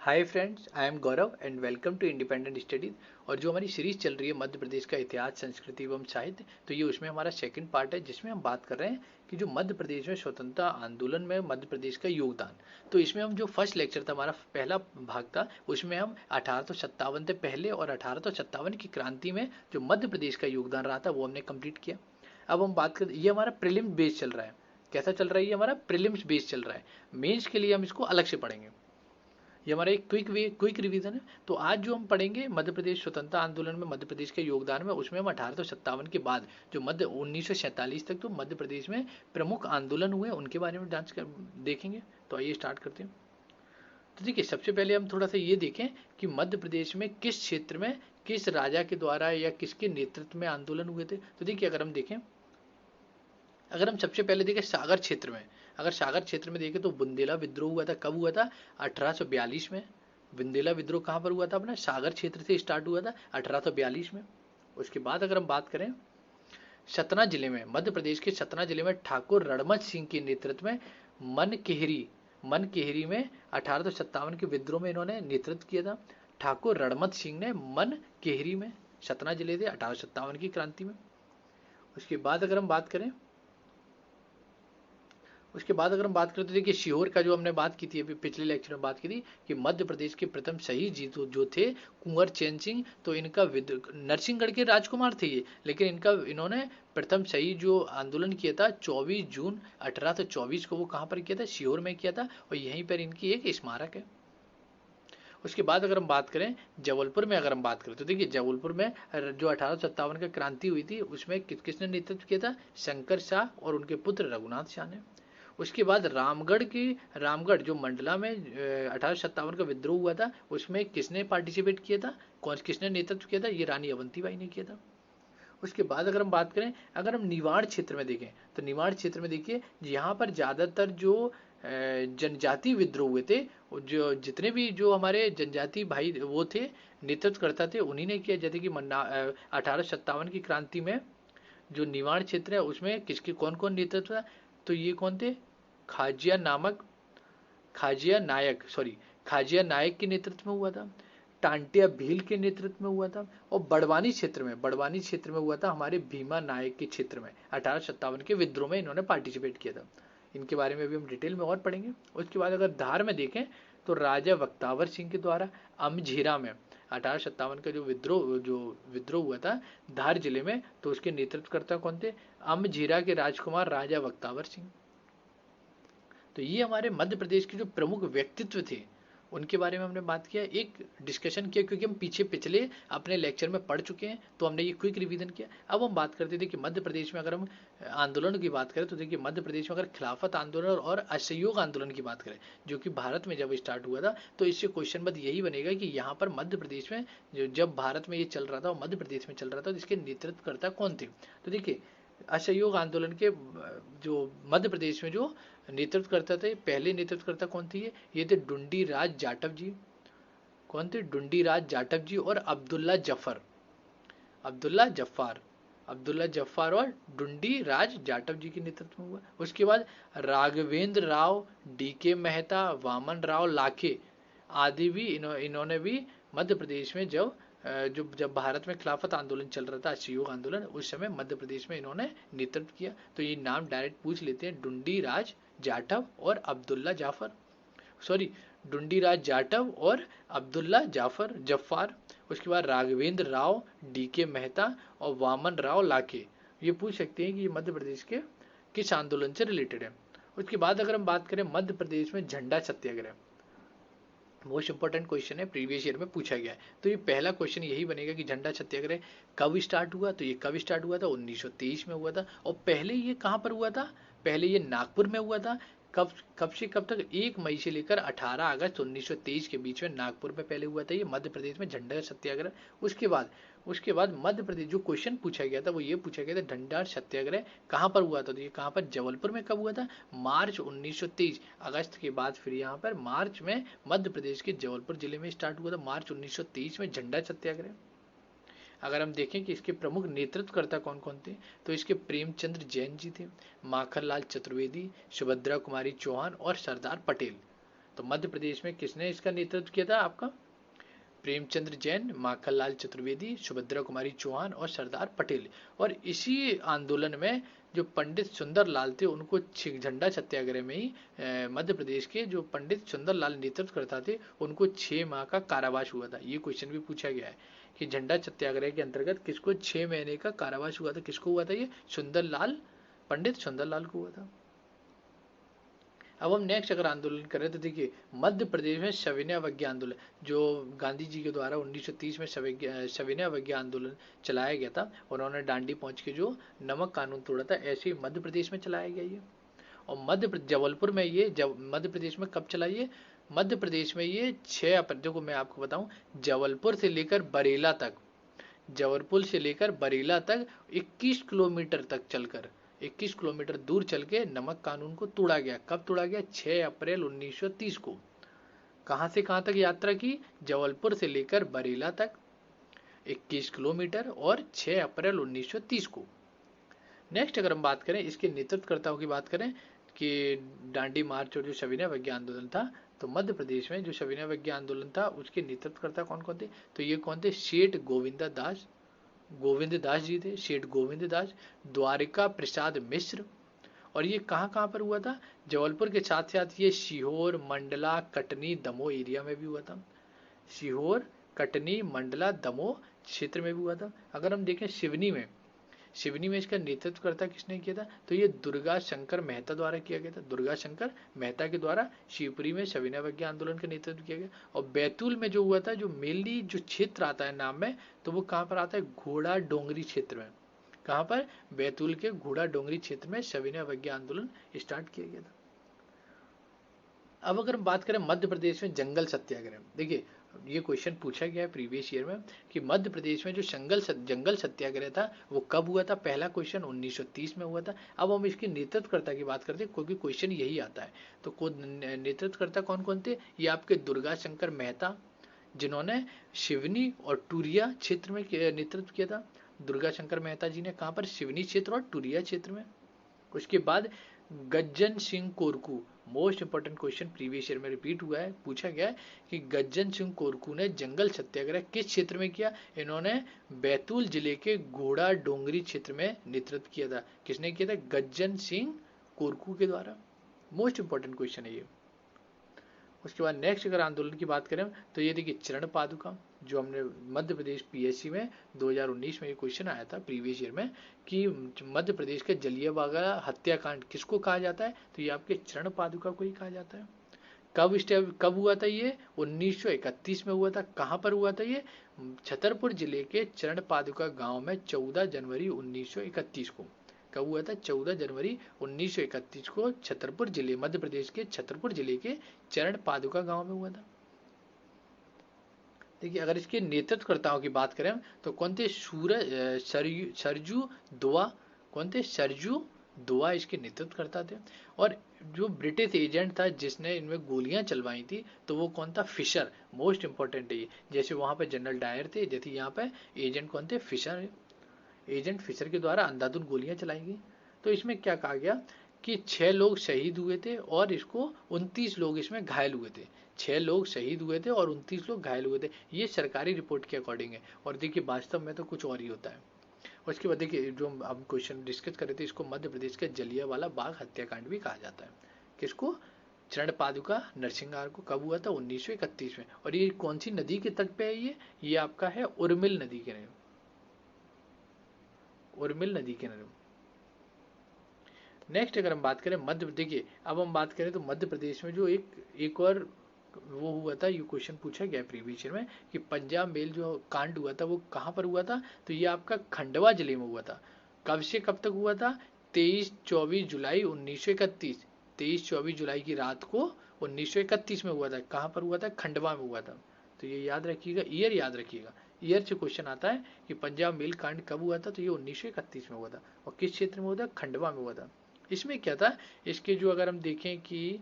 Hi friends, I am Gaurav and welcome to independent studies. और जो हमारी सीरीज चल रही है मध्य प्रदेश का इतिहास, संस्कृति एवं साहित्य, तो ये उसमें हमारा सेकंड पार्ट है जिसमें हम बात कर रहे हैं कि जो मध्य प्रदेश में स्वतंत्रता आंदोलन में मध्य प्रदेश का योगदान। तो इसमें हम जो फर्स्ट लेक्चर था, हमारा पहला भाग था, उसमें हम 1857 से पहले और 1857 की क्रांति में जो मध्य प्रदेश का योगदान रहा था वो हमने कंप्लीट किया। अब हम बात कर, ये हमारा प्रीलिम्स बेस चल रहा है। कैसा चल रहा है? ये हमारा प्रीलिम्स बेस चल रहा है। मेंस के लिए हम इसको अलग से पढ़ेंगे। ये हमारा एक क्विक रिवीजन है। तो आज जो हम पढ़ेंगे मध्य प्रदेश स्वतंत्रता आंदोलन में मध्य प्रदेश के योगदान में, उसमें हम 1857 के बाद जो मध्य 1947 तक तो मध्य प्रदेश में प्रमुख आंदोलन हुए उनके बारे में देखेंगे। तो आइए स्टार्ट करते हैं। तो देखिए, सबसे पहले हम थोड़ा सा ये देखें कि मध्य प्रदेश में किस क्षेत्र में किस राजा के द्वारा या किसके नेतृत्व में आंदोलन हुए थे। तो देखिए, अगर हम सबसे पहले देखें सागर क्षेत्र में, अगर सागर क्षेत्र में देखें तो बुंदेला विद्रोह हुआ था। कब हुआ था? 1842 में। बुंदेला विद्रोह कहाँ पर हुआ था? अपना सागर क्षेत्र से स्टार्ट हुआ था 1842 में। उसके बाद अगर हम बात करें सतना जिले में, मध्य प्रदेश के सतना जिले में ठाकुर रणमत सिंह के नेतृत्व में मन केहरी में 1857 के विद्रोह में इन्होंने नेतृत्व किया था। ठाकुर रणमत सिंह ने मन केहरी में, सतना जिले थे 1857 की क्रांति में। उसके बाद अगर हम बात करें तो देखिए, सीहोर का जो हमने बात की थी अभी पिछले लेक्चर में बात की थी कि मध्य प्रदेश के प्रथम शहीद जी जो थे कुंवर चैन सिंह, तो इनका नरसिंहगढ़ के राजकुमार थे ये, लेकिन इन्होंने प्रथम शहीद जो आंदोलन किया था 24 जून 1824 को, वो कहाँ पर किया था? सीहोर में किया था, और यहीं पर इनकी एक स्मारक है। उसके बाद अगर हम बात करें जबलपुर में, अगर हम बात करें तो देखिए, जबलपुर में जो 1857 का क्रांति हुई थी उसमें किसने नेतृत्व किया था? शंकर शाह और उनके पुत्र रघुनाथ शाह ने। उसके बाद रामगढ़ जो मंडला में 1857 का विद्रोह हुआ था, उसमें किसने पार्टिसिपेट किया था? किसने नेतृत्व किया था? ये रानी अवंतीबाई ने किया था। उसके बाद अगर हम बात करें, अगर हम निवाड़ क्षेत्र में देखें तो निवाड़ क्षेत्र में देखिए, यहाँ पर ज़्यादातर जो जनजाति विद्रोह हुए थे, जो जितने भी जो हमारे जनजाति भाई वो थे, नेतृत्व करता थे, उन्हीं ने किया। जैसे कि 1857 की क्रांति में जो निवाड़ क्षेत्र है उसमें किसके कौन कौन नेतृत्व था? तो ये कौन थे? खाजिया नामक खाजिया नायक के नेतृत्व में हुआ था। टांटिया भील के नेतृत्व में हुआ था। और बड़वानी क्षेत्र में हुआ था हमारे भीमा नायक के क्षेत्र में। 1857 के विद्रोह में इन्होंने पार्टिसिपेट किया था। इनके बारे में भी हम डिटेल में और पढ़ेंगे। उसके बाद अगर धार में देखें तो राजा बख्तावर सिंह के द्वारा अमझीरा में 1857 का जो विद्रोह हुआ था धार जिले में, तो उसके नेतृत्वकर्ता कौन थे? अमझीरा के राजकुमार राजा बख्तावर सिंह। तो ये हमारे मध्य प्रदेश के जो प्रमुख व्यक्तित्व थे उनके बारे में हमने बात किया, एक डिस्कशन किया, क्योंकि हम पिछले अपने लेक्चर में पढ़ चुके हैं, तो हमने ये क्विक रिवीजन किया। अब हम बात करते थे कि मध्य प्रदेश में अगर हम आंदोलन की बात करें तो देखिए, मध्य प्रदेश में अगर खिलाफत आंदोलन और असहयोग आंदोलन की बात करें जो कि भारत में जब स्टार्ट हुआ था, तो इससे क्वेश्चन बद यही बनेगा कि यहाँ पर मध्य प्रदेश में जब भारत में ये चल रहा था और मध्य प्रदेश में चल रहा था, तो इसके नेतृत्वकर्ता कौन थे? तो देखिए, असहयोग आंदोलन के जो मध्य प्रदेश में जो नेतृत्व करता थे, पहले नेतृत्वकर्ता कौन थे? ये थे डुंडी राज जाटव जी। कौन थे? डुंडी राज जाटव जी और अब्दुल्ला जफ्फार और डुंडी राज जाटव जी के नेतृत्व में हुआ। उसके बाद राघवेंद्र राव, डीके मेहता, वामन राव लाखे आदि भी इन्होंने भी मध्य प्रदेश में जब भारत में खिलाफत आंदोलन चल रहा था, असहयोग आंदोलन, उस समय मध्य प्रदेश में इन्होंने नेतृत्व किया। तो ये नाम डायरेक्ट पूछ लेते हैं, डुंडी राज जाटव और डुंडी राज जाटव और अब्दुल्ला जफ्फार। उसके बाद राघवेंद्र राव, डीके मेहता और वामन राव लाखे, ये पूछ सकते हैं कि ये मध्य प्रदेश के किस आंदोलन से रिलेटेड है। उसके बाद अगर हम बात करें मध्य प्रदेश में झंडा सत्याग्रह, मोस्ट इंपॉर्टेंट क्वेश्चन है, प्रीवियस ईयर में पूछा गया है। तो ये पहला क्वेश्चन यही बनेगा कि झंडा सत्याग्रह कब स्टार्ट हुआ? तो ये कब स्टार्ट हुआ था? 1923 में हुआ था। और पहले ये कहाँ पर हुआ था? पहले ये नागपुर में हुआ था। कब से कब तक? 1 मई से लेकर 18 अगस्त 1923 के बीच में नागपुर में पहले हुआ था ये मध्य प्रदेश में झंडा सत्याग्रह। उसके बाद मध्य प्रदेश जो क्वेश्चन पूछा गया था वो ये पूछा गया था, झंडा सत्याग्रह कहाँ पर हुआ था? तो ये कहाँ पर? जबलपुर में। कब हुआ था? मार्च 1923। अगस्त के बाद फिर यहाँ पर मार्च में मध्य प्रदेश के जबलपुर जिले में स्टार्ट हुआ था, मार्च 1923 में झंडा सत्याग्रह। अगर हम देखें कि इसके प्रमुख नेतृत्वकर्ता कौन कौन थे, तो इसके प्रेमचंद्र जैन जी थे, माखनलाल चतुर्वेदी, सुभद्रा कुमारी चौहान और सरदार पटेल। तो मध्य प्रदेश में किसने इसका नेतृत्व किया था आपका? प्रेमचंद्र जैन, माखनलाल चतुर्वेदी, सुभद्रा कुमारी चौहान और सरदार पटेल। और इसी आंदोलन में जो पंडित सुंदरलाल थे उनको झंडा सत्याग्रह में ही मध्य प्रदेश के जो पंडित सुंदरलाल नेतृत्व करता थे उनको 6 माह का कारावास हुआ था। ये क्वेश्चन भी पूछा गया है कि झंडा सत्याग्रह के अंतर्गत किसको 6 महीने का कारावास हुआ था, किसको हुआ था? ये सुंदरलाल, पंडित सुंदरलाल को हुआ था। अब हम नेक्स्ट अगर आंदोलन करें तो देखिए मध्य प्रदेश में सविनय अवज्ञा आंदोलन जो गांधी जी के द्वारा 1930 में सविनय अवज्ञा आंदोलन चलाया गया था। उन्होंने डांडी पहुंच के जो नमक कानून तोड़ा था, ऐसे ही मध्य प्रदेश में चलाया गया ये। और जबलपुर में ये मध्य प्रदेश में कब चला ये? मध्य प्रदेश में ये 6 अप्रैल, देखो मैं आपको बताऊं, जबलपुर से लेकर बरेला तक, जबलपुर से लेकर बरेला तक 21 किलोमीटर तक चलकर 21 किलोमीटर दूर चल के नमक कानून को तोड़ा गया। कब तोड़ा गया? 6 अप्रैल 1930 को। कहां से कहां तक यात्रा की? जबलपुर से लेकर बरेला तक 21 किलोमीटर और 6 अप्रैल 1930 को। नेक्स्ट अगर हम बात करें इसके नेतृत्वकर्ताओं की बात करें कि दांडी मार्च और जो सविनय अवज्ञा आंदोलन था, तो मध्य प्रदेश में जो सविनय अवज्ञा आंदोलन था उसके नेतृत्वकर्ता कौन कौन थे? तो ये कौन थे? सेठ गोविंद दास जी थे, सेठ गोविंद दास, द्वारिका प्रसाद मिश्र। और ये कहाँ कहाँ पर हुआ था? जबलपुर के साथ साथ ये सीहोर, मंडला, कटनी, दमोह एरिया में भी हुआ था। सीहोर, कटनी, मंडला, दमोह क्षेत्र में भी हुआ था। अगर हम देखें सिवनी में इसका नेतृत्वकर्ता किसने किया था? तो ये दुर्गा शंकर मेहता द्वारा किया गया था। दुर्गा शंकर मेहता के द्वारा शिवपुरी में सविनय अवज्ञा आंदोलन का नेतृत्व किया गया। और बैतूल में जो हुआ था, जो मेनली जो क्षेत्र आता है नाम में, तो वो कहाँ पर आता है? घोड़ा डोंगरी क्षेत्र में। कहाँ पर? बैतूल के घोड़ा डोंगरी क्षेत्र में सविनय अवज्ञा आंदोलन स्टार्ट किया गया था। अब अगर हम बात करें मध्य प्रदेश में जंगल सत्याग्रह, देखिए ये क्वेश्चन पूछा गया है प्रीवियस ईयर में कि मध्य प्रदेश में जो जंगल सत्याग्रह था वो कब हुआ था? पहला क्वेश्चन 1930 में हुआ था। अब हम इसके नेतृत्वकर्ता की बात करते हैं क्योंकि क्वेश्चन यही आता है। तो नेतृत्वकर्ता कौन कौन थे? ये आपके दुर्गा शंकर मेहता, जिन्होंने सिवनी और टूरिया क्षेत्र में नेतृत्व किया था। दुर्गा शंकर मेहता जी ने कहाँ पर? सिवनी क्षेत्र और टूरिया क्षेत्र में। उसके बाद Gajjan Singh Korku, most important question previous year में रिपीट हुआ है, पूछा गया है कि गज्जन सिंह कोरकू ने जंगल सत्याग्रह किस क्षेत्र में किया? इन्होंने बैतूल जिले के घोड़ा डोंगरी क्षेत्र में नेतृत्व किया था। किसने किया था? गज्जन सिंह कोरकू के द्वारा। मोस्ट इंपोर्टेंट क्वेश्चन है ये। उसके बाद नेक्स्ट अगर आंदोलन की बात करें तो ये देखिए चरण पादुका, जो हमने मध्य प्रदेश पीएससी में 2019 में ये क्वेश्चन आया था प्रीवियस ईयर में कि मध्य प्रदेश के जलियांवाला हत्याकांड किसको कहा जाता है? तो ये आपके चरण पादुका को ही कहा जाता है। कब हुआ था ये? 1931 में हुआ था। कहाँ पर हुआ था ये? छतरपुर जिले के चरण पादुका गांव में 14 जनवरी 1931 को। कब हुआ था? 14 जनवरी 1931 को छतरपुर जिले, मध्य प्रदेश के छतरपुर जिले के चरण पादुका गांव में हुआ था। देखिए अगर इसके नेतृत्वकर्ताओं की बात करें तो कौन थे? सरजू दुआ, कौन थे? सरजू दुआ इसके नेतृत्व करता थे। और जो ब्रिटिश एजेंट था जिसने इनमें गोलियां चलवाई थी तो वो कौन था? फिशर। मोस्ट इंपोर्टेंट है ये। जैसे वहां पे जनरल डायर थे, जैसे यहाँ पे एजेंट कौन थे? फिशर। एजेंट फिशर के द्वारा अंधाधुंध गोलियां चलाई गई। तो इसमें क्या कहा गया कि 6 लोग शहीद हुए थे और इसको 29 लोग इसमें घायल हुए थे। 6 लोग शहीद हुए थे और 29 लोग घायल हुए थे। ये सरकारी रिपोर्ट के अकॉर्डिंग है। और देखिए वास्तव में तो कुछ और ही होता है। उसके बाद देखिए जो हम क्वेश्चन डिस्कस कर रहे थे, इसको मध्य प्रदेश के जलियांवाला बाग हत्याकांड भी कहा जाता है। किसको? चरण पादुका नरसिंहार को। कब हुआ था? 1931 में। और ये कौन सी नदी के तट पे है? ये आपका है उर्मिल नदी के नजदीक। उर्मिल नदी के नजदीक। नेक्स्ट अगर हम बात करें मध्य, देखिए अब हम बात करें तो मध्य प्रदेश में जो एक और वो हुआ था, ये क्वेश्चन पूछा गया प्रीवियस ईयर में कि पंजाब मेल जो कांड हुआ था वो कहाँ पर हुआ था? तो ये आपका खंडवा जिले में हुआ था। कब से कब तक हुआ था? 23-24 जुलाई 1931। 23-24 जुलाई की रात को 1931 में हुआ था। कहाँ पर हुआ था? खंडवा में हुआ था। तो ये याद रखिएगा, ईयर याद रखिएगा। ईयर से क्वेश्चन आता है कि पंजाब मेल कांड कब हुआ था? तो ये 1931 में हुआ था। और किस क्षेत्र में हुआ था? खंडवा में हुआ था। इसमें क्या था? इसके जो अगर हम देखें कि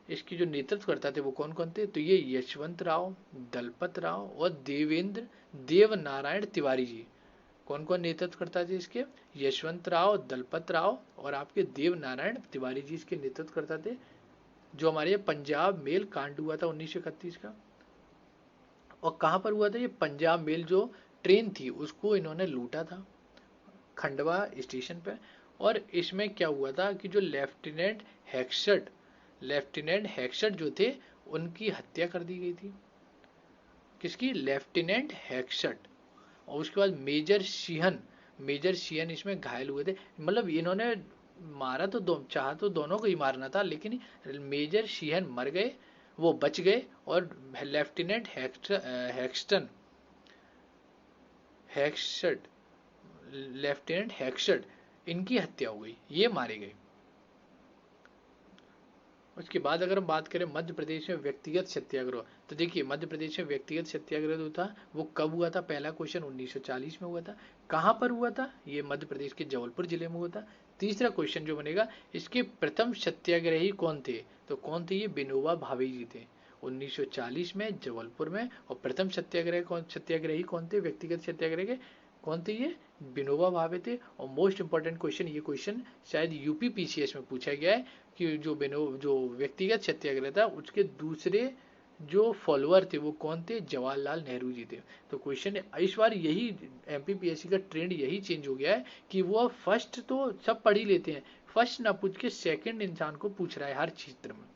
इसके जो नेतृत्व करता थे वो कौन कौन थे? तो ये यशवंत राव, दलपत राव और देव नारायण तिवारी जी। कौन कौन नेतृत्व करता थे इसके? यशवंत राव, दलपत राव और आपके देव नारायण तिवारी जी इसके नेतृत्व करता थे। जो हमारे पंजाब मेल कांड हुआ था 1931 का। और कहाँ पर हुआ था ये पंजाब मेल, जो ट्रेन थी उसको इन्होंने लूटा था खंडवा स्टेशन पे। और इसमें क्या हुआ था कि जो लेफ्टिनेंट हैक्सट जो थे उनकी हत्या कर दी गई थी। किसकी? लेफ्टिनेंट हैक्सट। और उसके बाद मेजर सिहन इसमें घायल हुए थे। मतलब इन्होंने मारा तो चाहा तो दोनों को ही मारना था, लेकिन मेजर सिहन मर गए, वो बच गए। और लेफ्टिनेंट हैक्सटन हैक्सट लेफ्टिनेंट हैक्सट इनकी हत्या हो गई, ये मारे गए। उसके बाद अगर हम बात करें मध्य प्रदेश में व्यक्तिगत सत्याग्रह, तो देखिए मध्य प्रदेश में व्यक्तिगत सत्याग्रह जो था वो कब हुआ था? पहला क्वेश्चन 1940 में हुआ था। कहां पर हुआ था? ये मध्य प्रदेश के जबलपुर जिले में हुआ था। तीसरा क्वेश्चन जो बनेगा, इसके प्रथम सत्याग्रही कौन थे? तो कौन थे? ये विनोबा भावे जी थे 1940 में जबलपुर में। और प्रथम सत्याग्रही कौन थे व्यक्तिगत सत्याग्रह के? कौन थे ये? विनोबा भावे थे। और मोस्ट इंपॉर्टेंट क्वेश्चन, ये क्वेश्चन शायद यूपी पीसीएस में पूछा गया है कि जो व्यक्तिगत सत्याग्रह था उसके दूसरे जो फॉलोअर थे वो कौन थे? जवाहरलाल नेहरू जी थे। तो क्वेश्चन इस बार यही एमपीपीएससी का ट्रेंड यही चेंज हो गया है कि वो अब फर्स्ट तो सब पढ़ ही लेते हैं, फर्स्ट ना पूछ के सेकंड इंसान को पूछ रहा है हर क्षेत्र में।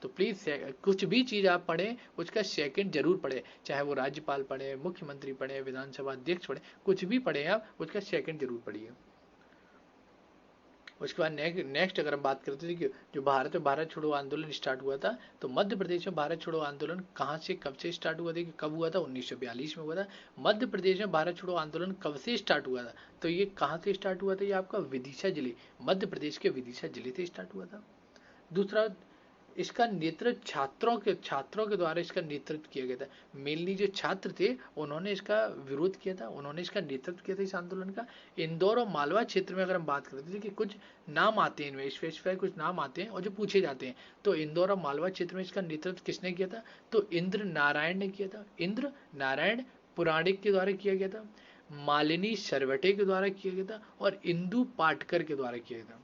तो प्लीज कुछ भी चीज आप पढ़ें उसका सेकंड जरूर पढ़े, चाहे वो राज्यपाल पढ़े, मुख्यमंत्री पढ़े, विधानसभा अध्यक्ष पढ़े, कुछ भी पढ़े आप उसका सेकंड जरूर पढ़िए। उसके बाद नेक्स्ट अगर हम बात करते थे कि जो भारत छोड़ो आंदोलन स्टार्ट हुआ था, तो मध्य प्रदेश में भारत छोड़ो आंदोलन कहाँ से कब से स्टार्ट हुआ था, कि कब हुआ था? 1942 में हुआ था। मध्य प्रदेश में भारत छोड़ो आंदोलन कब से स्टार्ट हुआ था? तो ये कहाँ से स्टार्ट हुआ था? ये आपका विदिशा जिले, मध्य प्रदेश के विदिशा जिले से स्टार्ट हुआ था। दूसरा, इसका नेतृत्व छात्रों के द्वारा इसका नेतृत्व किया गया था। मेनली जो छात्र थे उन्होंने इसका विरोध किया था, उन्होंने इसका नेतृत्व किया था इस आंदोलन का। इंदौर और मालवा क्षेत्र में अगर हम बात करते थे कि कुछ नाम आते हैं इनमें, स्पेसिफाई कुछ नाम आते हैं और जो पूछे जाते हैं, तो इंदौर और मालवा क्षेत्र में इसका नेतृत्व किसने किया था? तो इंद्र नारायण ने किया था। इंद्र नारायण पुराणिक के द्वारा किया गया था, मालिनी सरवटे के द्वारा किया गया था, और इंदु पाटकर के द्वारा किया गया था।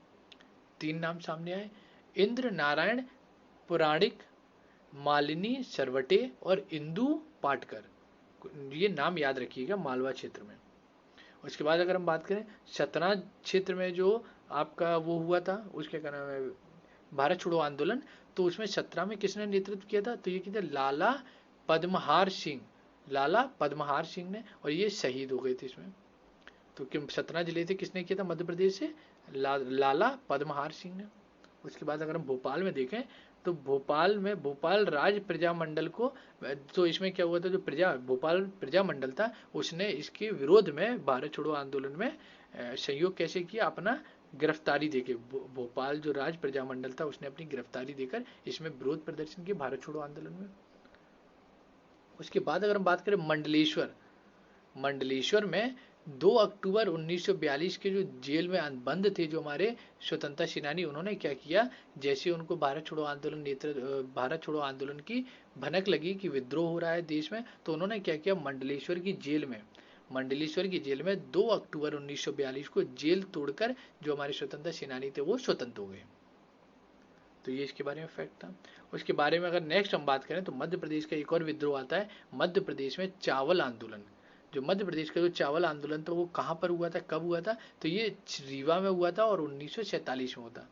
तीन नाम सामने आए, इंद्र नारायण पुराणिक, मालिनी सरवटे और इंदु पाटकर। ये नाम याद रखिएगा मालवा क्षेत्र में। उसके बाद अगर हम बात करें सतना क्षेत्र में जो आपका वो हुआ था, उसके क्या नाम है, भारत छोड़ो आंदोलन, तो उसमें 17 में किसने नेतृत्व किया था? तो ये किया लाला पद्महार सिंह, लाला पद्महार सिंह ने, और ये शहीद हो गए थे इसमें। तो कि सतना जिले से किसने किया था? मध्य प्रदेश से लाला पद्महार सिंह ने। उसके बाद अगर हम भोपाल में देखें, तो भोपाल राज प्रजामंडल को, तो इसमें क्या हुआ था, जो भोपाल प्रजामंडल था उसने इसके विरोध में भारत छोड़ो आंदोलन में सहयोग कैसे किया? अपना गिरफ्तारी देके, भोपाल जो राज प्रजामंडल था उसने अपनी गिरफ्तारी देकर इसमें विरोध प्रदर्शन किया भारत छोड़ो आंदोलन में। उसके बाद अगर हम बात करें मंडलेश्वर में 2 अक्टूबर 1942 के जो जेल में बंद थे जो हमारे स्वतंत्रता सेनानी, उन्होंने क्या किया, जैसे उनको भारत छोड़ो आंदोलन की भनक लगी कि विद्रोह हो रहा है देश में, तो उन्होंने क्या किया, मंडलेश्वर की जेल में 2 अक्टूबर 1942 को जेल तोड़कर जो हमारे स्वतंत्रता सेनानी थे वो स्वतंत्र हो गए। तो ये इसके बारे में फैक्ट था। उसके बारे में अगर नेक्स्ट हम बात करें तो मध्य प्रदेश का एक और विद्रोह आता है, मध्य प्रदेश में चावल आंदोलन। जो मध्य प्रदेश का जो चावल आंदोलन था वो कहाँ पर हुआ था, कब हुआ था? तो ये रीवा में हुआ था और 1947 में हुआ था।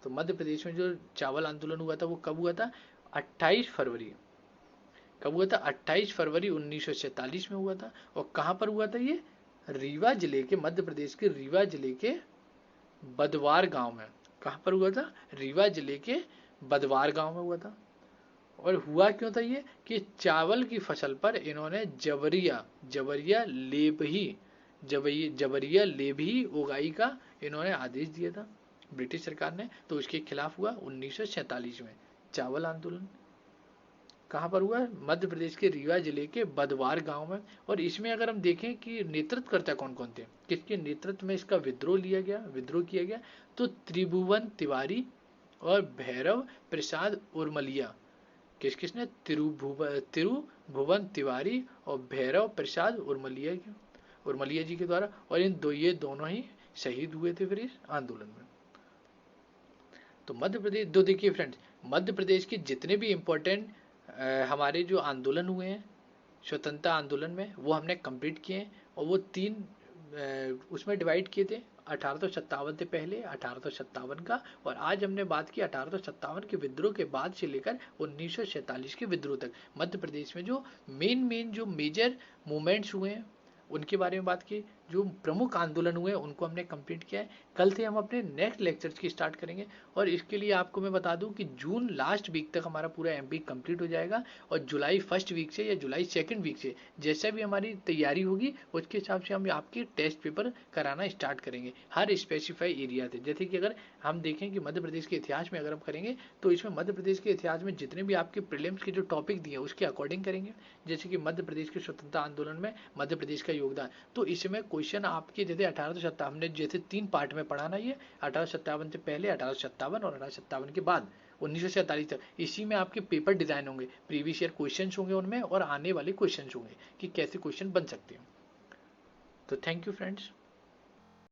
तो मध्य प्रदेश में जो चावल आंदोलन हुआ था वो कब हुआ था? 28 फरवरी। कब हुआ था? 28 फरवरी 1947 में हुआ था। और कहाँ पर हुआ था ये? रीवा जिले के, मध्य प्रदेश के रीवा जिले के बदवार गांव में। कहां पर हुआ था? रीवा जिले के बदवार गांव में हुआ था। और हुआ क्यों था ये, कि चावल की फसल पर इन्होंने जबरिया लेबही उगाई का इन्होंने आदेश दिया था ब्रिटिश सरकार ने, तो उसके खिलाफ हुआ 1947 में चावल आंदोलन। कहां पर हुआ? मध्य प्रदेश के रीवा जिले के बदवार गांव में। और इसमें अगर हम देखें कि नेतृत्वकर्ता कौन कौन थे, किसके नेतृत्व में इसका विद्रोह किया गया, तो त्रिभुवन तिवारी और भैरव प्रसाद उर्मलिया। किसने? त्रिभुवन तिवारी और भैरव प्रसाद उर्मलिया जी के द्वारा। और ये दोनों ही शहीद हुए थे फिर इस आंदोलन में। तो मध्य प्रदेश, दो देखिए फ्रेंड्स, मध्य प्रदेश के जितने भी इम्पोर्टेंट हमारे जो आंदोलन हुए हैं स्वतंत्रता आंदोलन में, वो हमने कंप्लीट किए हैं। और वो तीन उसमें डिवाइड किए थे, 1857 से पहले, 1857 का, और आज हमने बात की 1857 के विद्रोह के बाद से लेकर 1947 के विद्रोह तक मध्य प्रदेश में जो मेन जो मेजर मूवमेंट्स हुए हैं उनके बारे में बात की। जो प्रमुख आंदोलन हुए उनको हमने कंप्लीट किया है। कल से हम अपने नेक्स्ट लेक्चर्स की स्टार्ट करेंगे, और इसके लिए आपको मैं बता दूं कि जून लास्ट वीक तक हमारा पूरा एमपी कंप्लीट हो जाएगा, और जुलाई फर्स्ट वीक से या जुलाई सेकंड वीक से जैसा भी हमारी तैयारी होगी उसके हिसाब से हम आपके टेस्ट पेपर कराना स्टार्ट करेंगे हर स्पेसिफाई एरिया से। जैसे कि अगर हम देखें कि मध्य प्रदेश के इतिहास में अगर हम करेंगे तो इसमें मध्य प्रदेश के इतिहास में जितने भी आपके प्रीलिम्स के जो टॉपिक दिए उसके अकॉर्डिंग करेंगे। जैसे कि मध्य प्रदेश के स्वतंत्रता आंदोलन में मध्य प्रदेश का योगदान, तो इसमें क्वेश्चन आपके जैसे 1857 हमने जैसे 3 पार्ट में पढ़ाना, ये 1857 से पहले, 1857 और 1857 के बाद 1947 तक। इसी में आपके पेपर डिजाइन होंगे, प्रीवियस ईयर क्वेश्चंस होंगे उनमें, और आने वाले क्वेश्चंस होंगे कि कैसे क्वेश्चन बन सकते हैं। तो थैंक यू फ्रेंड्स।